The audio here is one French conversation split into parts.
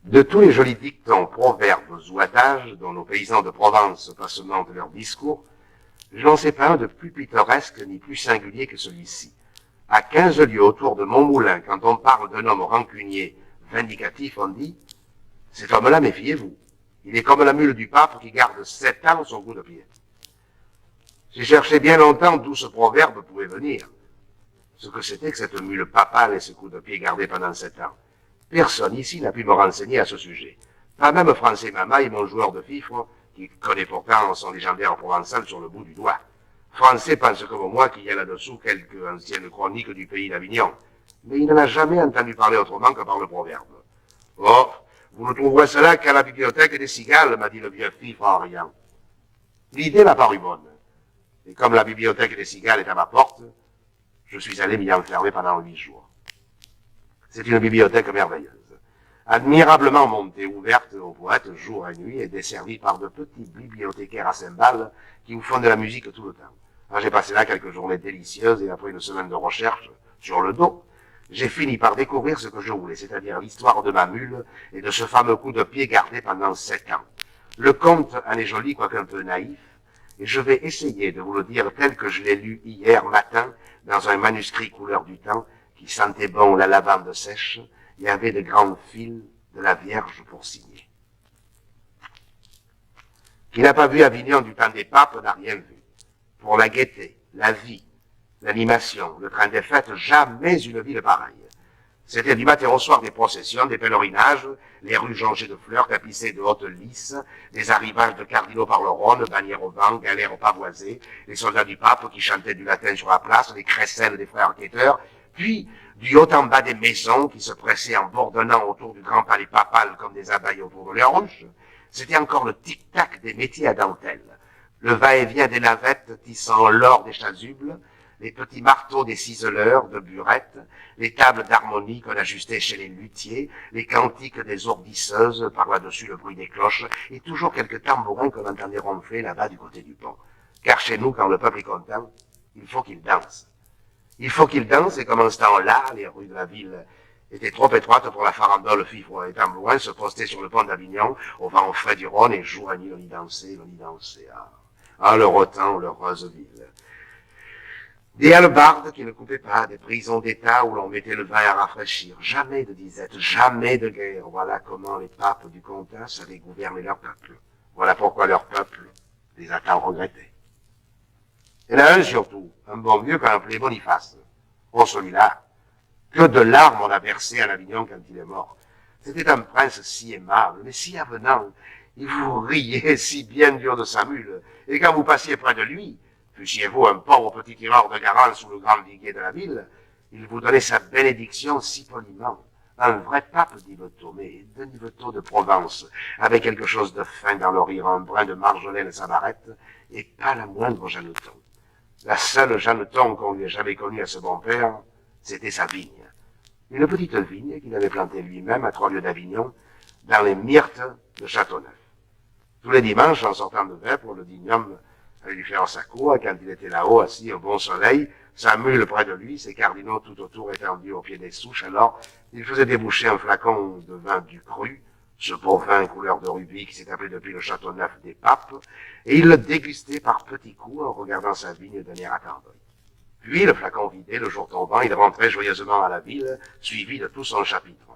De tous les jolis dictons, proverbes ou adages dont nos paysans de Provence passementent leurs discours, je n'en sais pas un de plus pittoresque ni plus singulier que celui-ci. À 15 lieues autour de Montmoulin, quand on parle d'un homme rancunier, vindicatif, on dit « Cet homme-là, méfiez-vous. Il est comme la mule du pape qui garde 7 ans son coup de pied. » J'ai cherché bien longtemps d'où ce proverbe pouvait venir. Ce que c'était que cette mule papale et ce coup de pied gardé pendant 7 ans. Personne ici n'a pu me renseigner à ce sujet. Pas même Français Mamaille, mon joueur de fifre, qui connaît pourtant son légendaire provençal sur le bout du doigt. Français pense comme moi qu'il y a là-dessous quelques anciennes chroniques du pays d'Avignon. Mais il n'en a jamais entendu parler autrement que par le proverbe. « Oh, vous ne trouverez cela qu'à la bibliothèque des Cigales, m'a dit le vieux fifre en riant. L'idée m'a paru bonne. Et comme la bibliothèque des Cigales est à ma porte, je suis allé m'y enfermer pendant 8 jours. C'est une bibliothèque merveilleuse, admirablement montée, ouverte aux poètes jour et nuit et desservie par de petits bibliothécaires à cymbales qui vous font de la musique tout le temps. J'ai passé là quelques journées délicieuses et après une semaine de recherche sur le dos, j'ai fini par découvrir ce que je voulais, c'est-à-dire l'histoire de ma mule et de ce fameux coup de pied gardé pendant 7 ans. Le conte en est joli, quoique un peu naïf, et je vais essayer de vous le dire tel que je l'ai lu hier matin dans un manuscrit couleur du temps qui sentait bon la lavande sèche et avait de grandes files de la Vierge pour signer. Qui n'a pas vu Avignon du temps des papes n'a rien vu. Pour la gaieté, la vie, l'animation, le train des fêtes, jamais une ville pareille. C'était du matin au soir des processions, des pèlerinages, les rues jonchées de fleurs tapissées de hautes lisses, des arrivages de cardinaux par le Rhône, bannières au vent, galères pavoisées, les soldats du pape qui chantaient du latin sur la place, les crécelles des frères enquêteurs, puis du haut en bas des maisons qui se pressaient en bourdonnant autour du grand palais papal comme des abeilles autour de leurs hanches. C'était encore le tic-tac des métiers à dentelle, le va-et-vient des navettes tissant l'or des chasubles, les petits marteaux des ciseleurs, de burettes, les tables d'harmonie qu'on ajustait chez les luthiers, les cantiques des ourdisseuses, par là-dessus le bruit des cloches, et toujours quelques tambourins qu'on entendait ronfler là-bas du côté du pont. Car chez nous, quand le peuple est content, il faut qu'il danse. Il faut qu'il danse, et comme en ce temps-là, les rues de la ville étaient trop étroites pour la farandole, fifre et tambourin se postaient sur le pont d'Avignon, au vent frais du Rhône, et jour et nuit on y dansait, Ah, l'heureux temps, l'heureuse ville. Des hallebardes qui ne coupaient pas, des prisons d'État où l'on mettait le vin à rafraîchir, jamais de disette, jamais de guerre. Voilà comment les papes du comtat savaient gouverner leur peuple. Voilà pourquoi leur peuple les a tant regrettés. Il y en a un surtout, un bon vieux qu'on appelait Boniface. Oh, celui-là, que de larmes on a versé à Avignon quand il est mort. C'était un prince si aimable, mais si avenant. Il vous riait si bien dur de sa mule. Et quand vous passiez près de lui, fussiez-vous un pauvre petit tireur de garance sous le grand viguier de la ville, il vous donnait sa bénédiction si poliment. Un vrai pape d'Yvetot, mais d'Yvetot de Provence, avec quelque chose de fin dans le rire, un brin de marjolaine à sa barrette, et pas la moindre Jeanneton. La seule Jeanneton qu'on lui ait jamais connue à ce bon père, c'était sa vigne. Une petite vigne qu'il avait plantée lui-même à 3 lieues d'Avignon, dans les myrtes de Châteauneuf. Tous les dimanches, en sortant de vêpres, le digne homme allait lui faire sa cour, et quand il était là-haut, assis au bon soleil, sa mule près de lui, ses cardinaux tout autour étendus au pied des souches, alors il faisait déboucher un flacon de vin du cru, ce beau vin couleur de rubis qui s'est appelé depuis le Châteauneuf des papes, et il le dégustait par petits coups en regardant sa vigne d'un air attendri. Puis, le flacon vidé, le jour tombant, il rentrait joyeusement à la ville, suivi de tout son chapitre.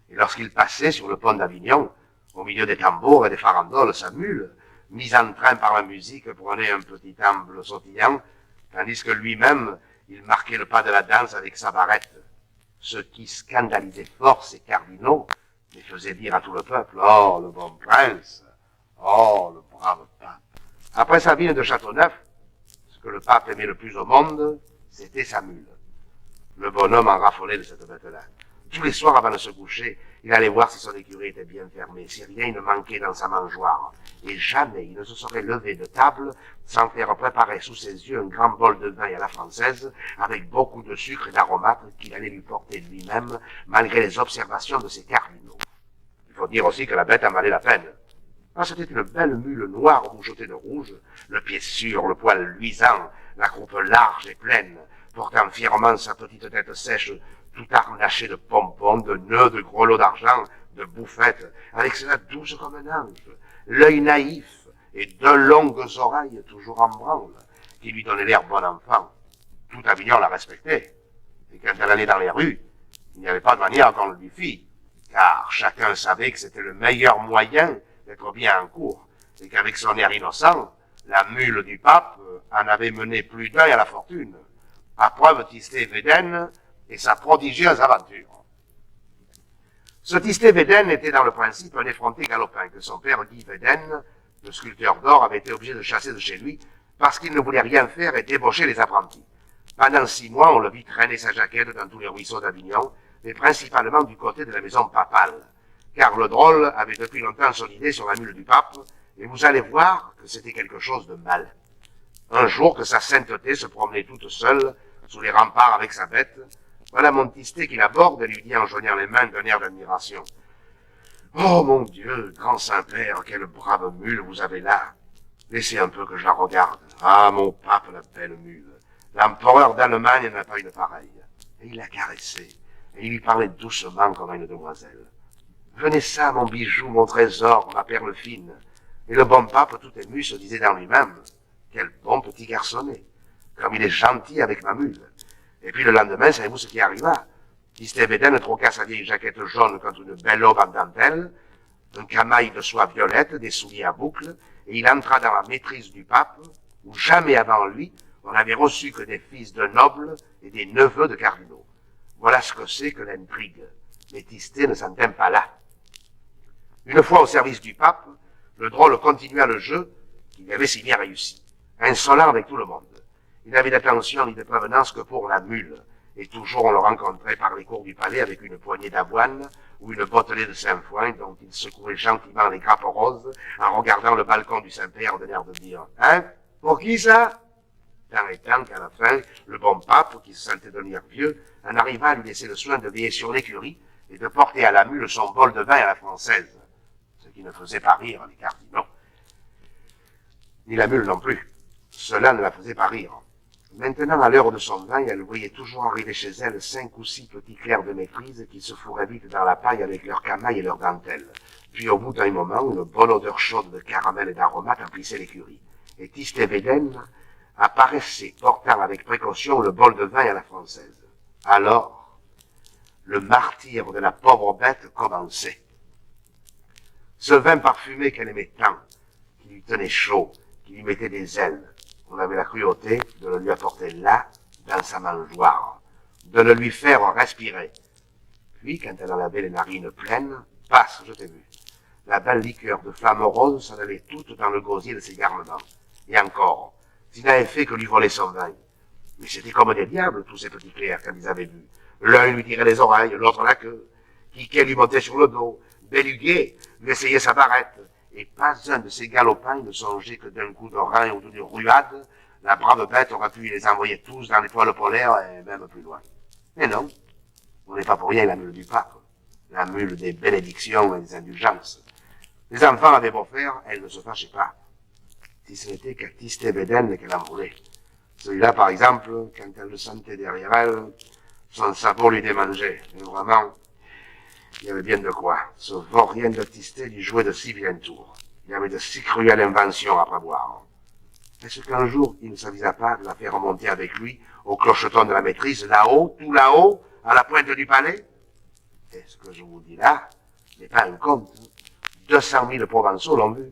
Et lorsqu'il passait sur le pont d'Avignon, au milieu des tambours et des farandoles, sa mule, mise en train par la musique, prenait un petit amble sautillant, tandis que lui-même, il marquait le pas de la danse avec sa barrette. Ce qui scandalisait fort ces cardinaux, mais faisait dire à tout le peuple, « Oh, le bon prince! Oh, le brave pape! » Après sa ville de Châteauneuf, ce que le pape aimait le plus au monde, c'était sa mule. Le bonhomme en raffolait de cette bête-là. Tous les soirs, avant de se coucher, il allait voir si son écurie était bien fermée, si rien ne manquait dans sa mangeoire. Et jamais il ne se serait levé de table sans faire préparer sous ses yeux un grand bol de vin à la française, avec beaucoup de sucre et d'aromates qu'il allait lui porter lui-même, malgré les observations de ses cardinaux. Il faut dire aussi que la bête en valait la peine. Ah, c'était une belle mule noire rougeotée de rouge, le pied sûr, le poil luisant, la croupe large et pleine, portant fièrement sa petite tête sèche, tout harnachée de pompons, de nœuds, de gros lots d'argent, de bouffette, avec sa douce comme un ange, l'œil naïf et deux longues oreilles toujours en branle, qui lui donnaient l'air bon enfant. Tout Avignon la respectait. Et quand elle allait dans les rues, il n'y avait pas de manière qu'on le lui fît, car chacun savait que c'était le meilleur moyen d'être bien en cour, et qu'avec son air innocent, la mule du pape en avait mené plus d'un à la fortune. À preuve Tistet Védène et sa prodigieuse aventure. Ce Tistet Védène était dans le principe un effronté galopin que son père Guy Védène, le sculpteur d'or, avait été obligé de chasser de chez lui parce qu'il ne voulait rien faire et débaucher les apprentis. Pendant 6 mois, on le vit traîner sa jaquette dans tous les ruisseaux d'Avignon, mais principalement du côté de la maison papale, car le drôle avait depuis longtemps son idée sur la mule du pape, et vous allez voir que c'était quelque chose de mal. Un jour que sa sainteté se promenait toute seule sous les remparts avec sa bête, voilà mon Tistet qui l'aborde et lui dit en joignant les mains d'un air d'admiration. « Oh mon Dieu, grand Saint-Père, quelle brave mule vous avez là. Laissez un peu que je la regarde. Ah, mon pape, la belle mule. L'empereur d'Allemagne n'a pas une pareille. » Et il la caressait, et il lui parlait doucement comme à une demoiselle. « Venez ça, mon bijou, mon trésor, ma perle fine. » Et le bon pape, tout ému, se disait dans lui-même, « Quel bon petit garçonnet, comme il est gentil avec ma mule. » Et puis le lendemain, savez-vous ce qui arriva? Tistet Védène troqua sa vieille jaquette jaune contre une belle aube en dentelle, un camail de soie violette, des souliers à boucles, et il entra dans la maîtrise du pape, où jamais avant lui, on n'avait reçu que des fils de nobles et des neveux de cardinaux. Voilà ce que c'est que l'intrigue. Mais Tistet ne s'en tint pas là. Une fois au service du pape, le drôle continua le jeu qu'il avait si bien réussi, insolent avec tout le monde. Il n'avait d'attention ni de prévenance que pour la mule, et toujours on le rencontrait par les cours du palais avec une poignée d'avoine ou une bottelée de Saint-Foin dont il secouait gentiment les grappes roses en regardant le balcon du Saint-Père de l'air de dire « Hein? Pour qui ça ?» Tant et tant qu'à la fin, le bon pape, qui se sentait devenir vieux, en arriva à lui laisser le soin de veiller sur l'écurie et de porter à la mule son bol de vin à la française, ce qui ne faisait pas rire les cardinaux. Ni la mule non plus. Cela ne la faisait pas rire. Maintenant, à l'heure de son vin, elle voyait toujours arriver chez elle 5 ou 6 petits clercs de maîtrise qui se fourraient vite dans la paille avec leur camail et leur dentelle. Puis, au bout d'un moment, une bonne odeur chaude de caramel et d'aromates emplissait l'écurie. Et Tistet Védène apparaissait, portant avec précaution le bol de vin à la française. Alors, le martyre de la pauvre bête commençait. Ce vin parfumé qu'elle aimait tant, qui lui tenait chaud, qui lui mettait des ailes, on avait la cruauté de le lui apporter là, dans sa mangeoire, de le lui faire respirer. Puis, quand elle en avait les narines pleines, passe, je t'ai vu. La belle liqueur de flamme rose s'en allait toute dans le gosier de ses garnements. Et encore, s'il n'avait fait que lui voler son vin. Mais c'était comme des diables, tous ces petits clercs, quand ils avaient vu. L'un lui tirait les oreilles, l'autre la queue. Quiquet lui montait sur le dos. Béluguet lui essayait sa barrette. Et pas un de ces galopins ne songeait que d'un coup de rein ou d'une ruade, la brave bête aurait pu les envoyer tous dans l'étoile polaire et même plus loin. Mais non, on n'est pas pour rien la mule du pape, la mule des bénédictions et des indulgences. Les enfants avaient beau faire, elle ne se fâchait pas. Si ce n'était qu'à Tistet Védène qu'elle en voulait. Celui-là, par exemple, quand elle le sentait derrière elle, son sabot lui démangeait. Et vraiment, il y avait bien de quoi. Ce vaurien de Tistet lui jouait de si vilains tours. Il y avait de si cruelles inventions à prévoir. Est-ce qu'un jour, il ne s'avisa pas de la faire remonter avec lui au clocheton de la maîtrise, là-haut, tout là-haut, à la pointe du palais? Et ce que je vous dis là n'est pas un conte. 200 000 Provençaux l'ont vu.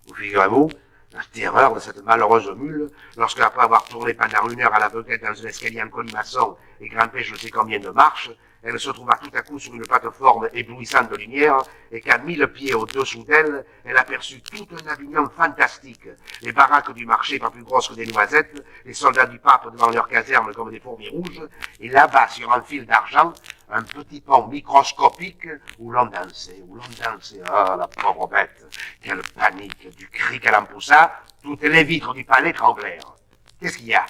Vous figurez-vous la terreur de cette malheureuse mule, lorsque, après avoir tourné pendant 1 heure à l'aveuglette dans un escalier en colimaçon et grimpé je ne sais combien de marches, elle se trouva tout à coup sur une plateforme éblouissante de lumière, et qu'à 1000 pieds au-dessous d'elle, elle aperçut tout un Avignon fantastique. Les baraques du marché pas plus grosses que des noisettes, les soldats du pape devant leur caserne comme des fourmis rouges, et là-bas, sur un fil d'argent, un petit pont microscopique où l'on dansait, Ah, la pauvre bête, quelle panique, du cri qu'elle en poussa, toutes les vitres du palais tremblèrent. Qu'est-ce qu'il y a?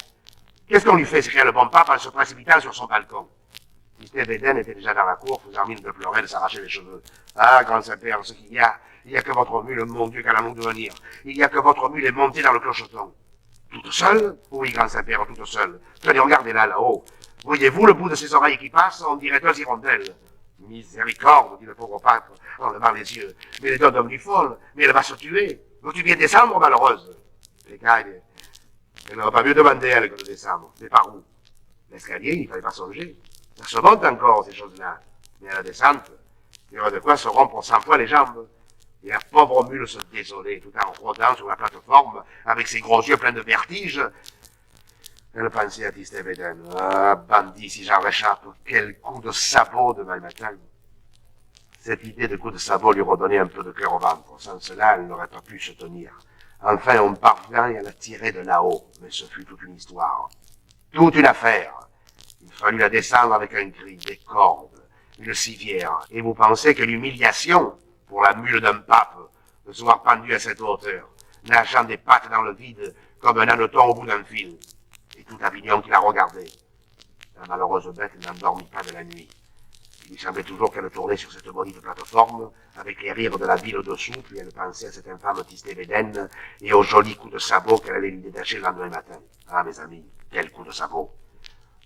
Qu'est-ce qu'on lui fait, s'écria le bon pape en se précipitant sur son balcon. Tistet Védène était déjà dans la cour, faisant mine de pleurer, de s'arracher les cheveux. Ah, grand Saint-Père, ce qu'il y a, il n'y a que votre mule, mon Dieu, qu'elle a de venir. Il n'y a que votre mule est montée dans le clocheton. Toute seule? Oui, grand Saint-Père, toute seule. Tenez, regardez-là, là-haut. Voyez-vous le bout de ses oreilles qui passe? On dirait 2 hirondelles. Miséricorde, dit le pauvre pape, en levant les yeux. Mais les deux devenus folle, mais elle va se tuer. Donc tu viens descendre, malheureuse. Les gars, elle n'aurait pas mieux demandé, elle, que de descendre. Mais par où? L'escalier, il ne fallait pas songer. Ça se monte encore, ces choses-là. Mais à la descente, il y aura de quoi se rompre 100 fois les jambes. Et la pauvre mule se désolait, tout en rôdant sur la plateforme, avec ses gros yeux pleins de vertige. Elle pensait à Tistet Védène. Ah, bandit, si j'en réchappe, quel coup de sabot demain matin. Cette idée de coup de sabot lui redonnait un peu de cœur au ventre. Sans cela, elle n'aurait pas pu se tenir. Enfin, on parvint à la tirer de là-haut, mais ce fut toute une histoire. Toute une affaire. Il fallut la descendre avec un cri, des cordes, une civière. Et vous pensez que l'humiliation, pour la mule d'un pape, de se voir pendue à cette hauteur, nageant des pattes dans le vide, comme un hanneton au bout d'un fil. Et tout Avignon qui la regardait. La malheureuse bête n'endormit pas de la nuit. Il lui semblait toujours qu'elle tournait sur cette maudite plateforme, avec les rires de la ville au-dessous, puis elle pensait à cette infâme Tistet Védène et aux jolis coups de sabot qu'elle allait lui détacher le lendemain matin. Ah, mes amis, quel coup de sabot!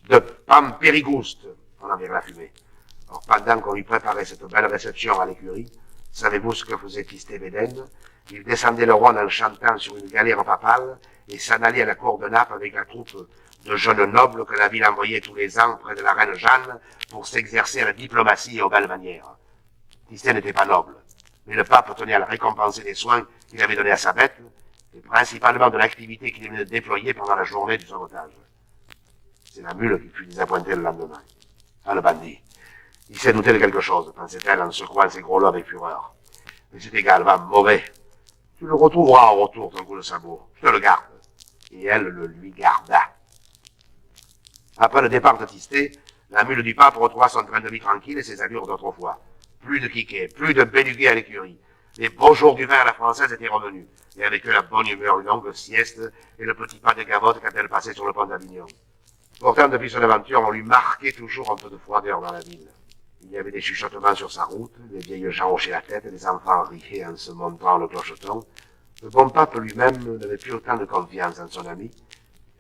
De Pampérigouste, on en verra la fumée. Or, pendant qu'on lui préparait cette belle réception à l'écurie, savez-vous ce que faisait Tistet Védène? Il descendait le Rhône en chantant sur une galère papale et s'en allait à la cour de Naples avec la troupe de jeunes nobles que la ville envoyait tous les ans près de la reine Jeanne pour s'exercer à la diplomatie et aux belles manières. Tistet n'était pas noble, mais le pape tenait à le récompenser des soins qu'il avait donnés à sa bête, et principalement de l'activité qu'il venait de déployer pendant la journée du sauvetage. C'est la mule qui fut désappointée le lendemain. Ah, le bandit. Il s'est douté de quelque chose, pensait-elle en secouant ses gros lots avec fureur. Mais c'est égal, va, mauvais. Tu le retrouveras en retour, ton coup de sabot. Je te le garde. Et elle le lui garda. Après le départ de Tistet, la mule du pape retrouva son train de vie tranquille et ses allures d'autrefois. Plus de quiquets, plus de béluguets à l'écurie. Les beaux jours du vin à la française étaient revenus, et avec eux la bonne humeur, une longue sieste et le petit pas de gavotte quand elle passait sur le pont d'Avignon. Pourtant, depuis son aventure, on lui marquait toujours un peu de froideur dans la ville. Il y avait des chuchotements sur sa route, les vieilles gens hochaient la tête, les enfants riaient en se montrant le clocheton. Le bon pape lui-même n'avait plus autant de confiance en son ami.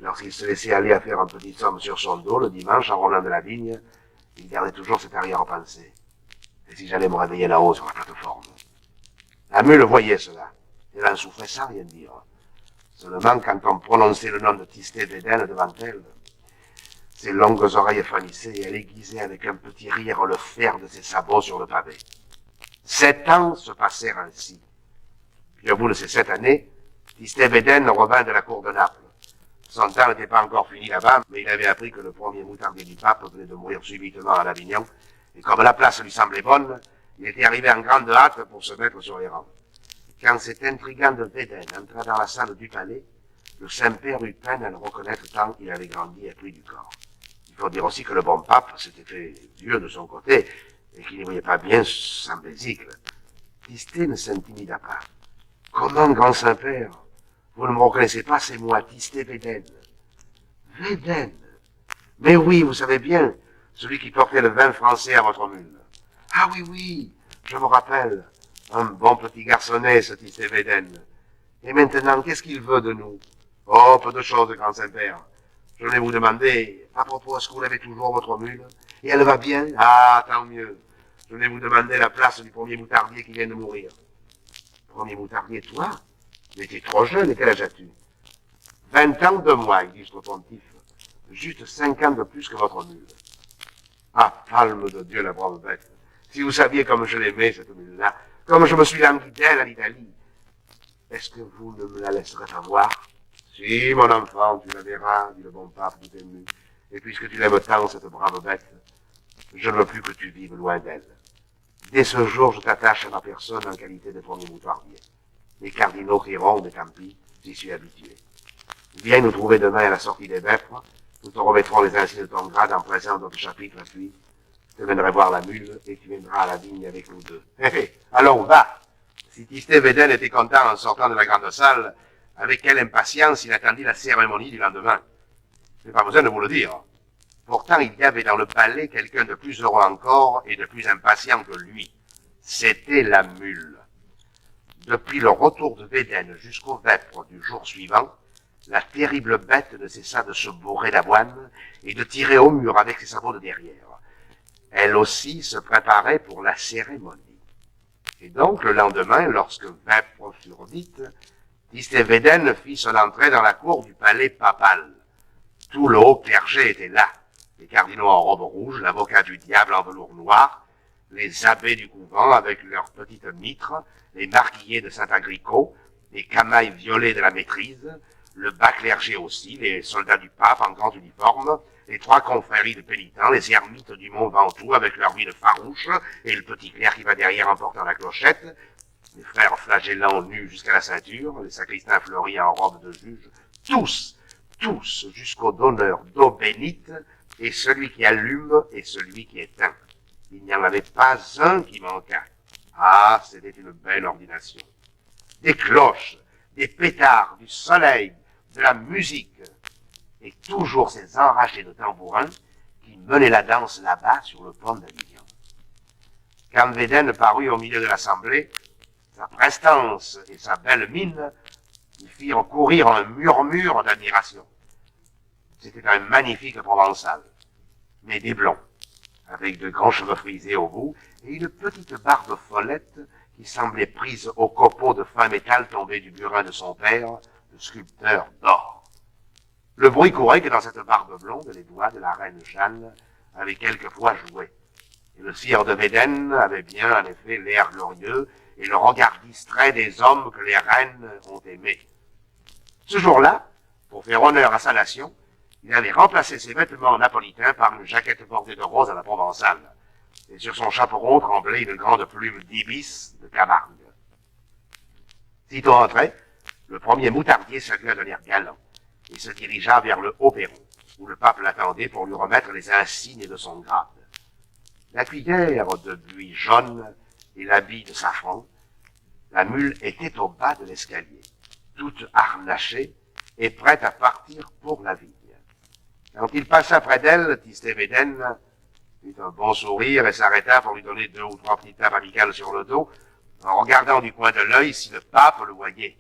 Lorsqu'il se laissait aller à faire un petit somme sur son dos le dimanche en roulant de la vigne, il gardait toujours cette arrière-pensée. Et si j'allais me réveiller là-haut sur la plateforme? La mule voyait cela. Elle en souffrait sans rien dire. Seulement quand on prononçait le nom de Tistet Védène devant elle, ses longues oreilles frémissaient et elle aiguisait avec un petit rire le fer de ses sabots sur le pavé. 7 ans se passèrent ainsi. Puis au bout de ces 7 années, Tistet Védène revint de la cour de Naples. Son temps n'était pas encore fini là-bas, mais il avait appris que le premier moutardier du pape venait de mourir subitement à l'Avignon, et comme la place lui semblait bonne, il était arrivé en grande hâte pour se mettre sur les rangs. Quand cet intrigant de Védène entra dans la salle du palais, le Saint-Père eut peine à le reconnaître tant il avait grandi et pris du corps. Il faut dire aussi que le bon pape s'était fait vieux de son côté, et qu'il ne voyait pas bien sans bésicle. Tistet ne s'intimida pas. Comment, grand Saint-Père? Vous ne me reconnaissez pas, c'est moi, Tistet Védène. Védène? Mais oui, vous savez bien, celui qui portait le vin français à votre mule. Ah oui, oui, je me rappelle. Un bon petit garçonnet, ce Tistet Védène. Et maintenant, qu'est-ce qu'il veut de nous? Oh, peu de choses, grand Saint-Père. Je voulais vous demander, à propos, est-ce que vous l'avez toujours, votre mule? Et elle va bien? Ah, tant mieux. Je voulais vous demander la place du premier moutardier qui vient de mourir. Premier moutardier, toi? Mais t'es trop jeune, et quel âge as-tu? 20 ans de moins, illustre pontife. Juste 5 ans de plus que votre mule. Ah, palme de Dieu, la brave bête. Si vous saviez comme je l'aimais, cette mule-là, comme je me suis langui d'elle en Italie, est-ce que vous ne me la laisserez pas voir? Si, mon enfant, tu la verras, dit le bon pape tout ému. Et puisque tu l'aimes tant, cette brave bête, je ne veux plus que tu vives loin d'elle. Dès ce jour, je t'attache à ma personne en qualité de premier moutardier. Les cardinaux crieront, mais tant pis, j'y suis habitué. Viens nous trouver demain à la sortie des Vêpres, nous te remettrons les insignes de ton grade en présence de notre chapitre, puis je viendrai voir la mule et tu viendras à la vigne avec nous deux. Allons, va! Si Tistet Védène était content en sortant de la grande salle, avec quelle impatience il attendit la cérémonie du lendemain. Je n'ai pas besoin de vous le dire. Pourtant, il y avait dans le palais quelqu'un de plus heureux encore et de plus impatient que lui. C'était la mule. Depuis le retour de Védène jusqu'aux Vêpres du jour suivant, la terrible bête ne cessa de se bourrer d'avoine et de tirer au mur avec ses sabots de derrière. Elle aussi se préparait pour la cérémonie. Et donc, le lendemain, lorsque vêpres furent dites, Tistévéden fit son entrée dans la cour du palais papal. Tout le haut clergé était là. Les cardinaux en robe rouge, l'avocat du diable en velours noir, les abbés du couvent avec leurs petites mitres, les marquillés de Saint-Agricot, les camailles violets de la maîtrise, le bas clergé aussi, les soldats du pape en grand uniforme, les 3 confréries de pénitents, les ermites du Mont Ventoux avec leur vie de farouche, et le petit clerc qui va derrière en portant la clochette, les frères flagellants nus jusqu'à la ceinture, les sacristains fleuris en robe de juge, tous, jusqu'au donneur d'eau bénite, et celui qui allume et celui qui éteint. Il n'y en avait pas un qui manqua. Ah, c'était une belle ordination. Des cloches, des pétards, du soleil, de la musique, et toujours ces enragés de tambourins qui menaient la danse là-bas sur le pont d'Avignon. Quand Védène parut au milieu de l'assemblée, sa prestance et sa belle mine lui firent courir un murmure d'admiration. C'était un magnifique provençal, mais des blonds, avec de grands cheveux frisés au bout et une petite barbe follette qui semblait prise au copeau de fin métal tombé du burin de son père, le sculpteur d'or. Le bruit courait que dans cette barbe blonde, les doigts de la reine Jeanne avaient quelquefois joué. Et le sire de Védène avait bien, en effet, l'air glorieux et le regard distrait des hommes que les reines ont aimés. Ce jour-là, pour faire honneur à sa nation, il avait remplacé ses vêtements napolitains par une jaquette bordée de rose à la provençale. Et sur son chaperon tremblait une grande plume d'ibis de Camargue. Sitôt entré, le premier moutardier salua d'un air galant et se dirigea vers le haut perron, où le pape l'attendait pour lui remettre les insignes de son grade. La cuillère de buis jaune et l'habit de safran, la mule était au bas de l'escalier, toute harnachée et prête à partir pour la vigne. Quand il passa près d'elle, Tistévéden fit un bon sourire et s'arrêta pour lui donner 2 ou 3 petites tapes amicales sur le dos, en regardant du coin de l'œil si le pape le voyait.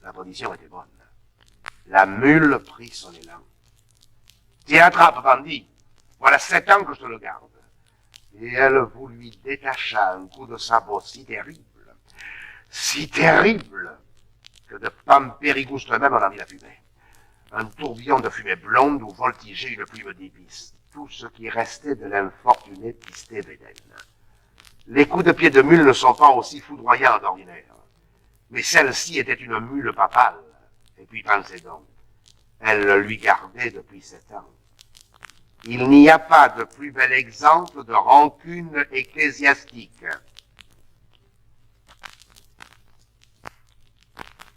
La position était bonne. La mule prit son élan. « Tiens, attrape, bandit, voilà 7 ans que je te le garde. » Et elle vous lui détacha un coup de sabot si terrible, que de Pampérigouste même en a mis la fumée. Un tourbillon de fumée blonde où voltigeait une plume d'épices, tout ce qui restait de l'infortuné Tistévéden. Les coups de pied de mule ne sont pas aussi foudroyants d'ordinaire, mais celle-ci était une mule papale, et puis pensez donc, elle le lui gardait depuis 7 ans. Il n'y a pas de plus bel exemple de rancune ecclésiastique.